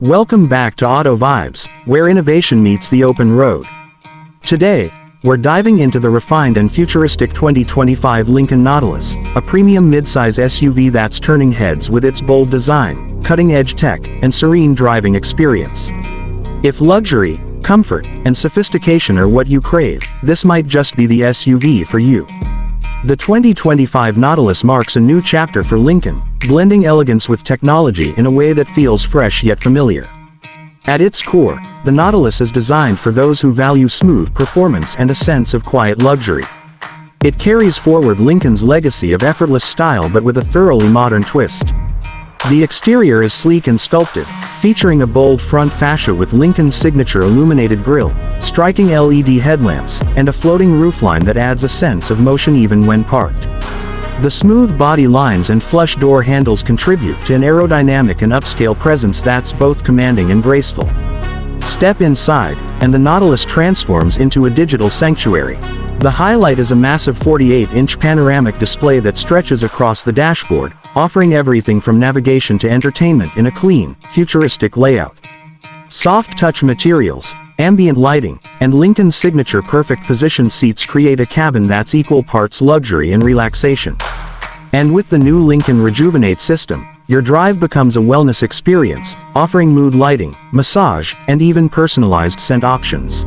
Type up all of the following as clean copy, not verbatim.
Welcome back to Auto Vibes, where innovation meets the open road. Today, we're diving into the refined and futuristic 2025 Lincoln Nautilus, a premium midsize SUV that's turning heads with its bold design, cutting-edge tech, and serene driving experience. If luxury, comfort, and sophistication are what you crave, this might just be the SUV for you. The 2025 Nautilus marks a new chapter for Lincoln, blending elegance with technology in a way that feels fresh yet familiar. At its core, the Nautilus is designed for those who value smooth performance and a sense of quiet luxury. It carries forward Lincoln's legacy of effortless style but with a thoroughly modern twist. The exterior is sleek and sculpted, featuring a bold front fascia with Lincoln's signature illuminated grille, striking LED headlamps, and a floating roofline that adds a sense of motion even when parked. The smooth body lines and flush door handles contribute to an aerodynamic and upscale presence that's both commanding and graceful. Step inside, and the Nautilus transforms into a digital sanctuary. The highlight is a massive 48-inch panoramic display that stretches across the dashboard, offering everything from navigation to entertainment in a clean, futuristic layout. Soft touch materials, ambient lighting, and Lincoln's signature perfect position seats create a cabin that's equal parts luxury and relaxation. And with the new Lincoln Rejuvenate system, your drive becomes a wellness experience, offering mood lighting, massage, and even personalized scent options.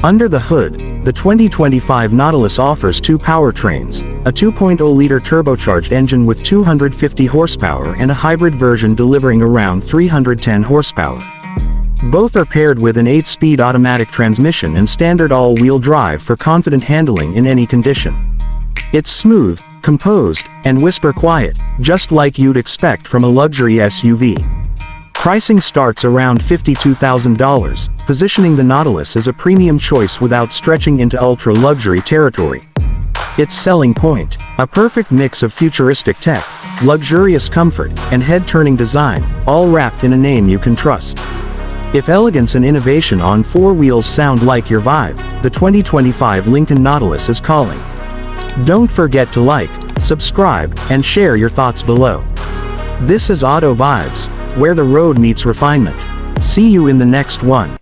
Under the hood, the 2025 Nautilus offers two powertrains, a 2.0-liter turbocharged engine with 250 horsepower and a hybrid version delivering around 310 horsepower. Both are paired with an 8-speed automatic transmission and standard all-wheel drive for confident handling in any condition. It's smooth, composed, and whisper quiet, just like you'd expect from a luxury SUV. Pricing starts around $52,000, positioning the Nautilus as a premium choice without stretching into ultra-luxury territory. Its selling point, a perfect mix of futuristic tech, luxurious comfort, and head-turning design, all wrapped in a name you can trust. If elegance and innovation on four wheels sound like your vibe, the 2025 Lincoln Nautilus is calling. Don't forget to like, subscribe, and share your thoughts below. This is Auto Vibes, where the road meets refinement. See you in the next one.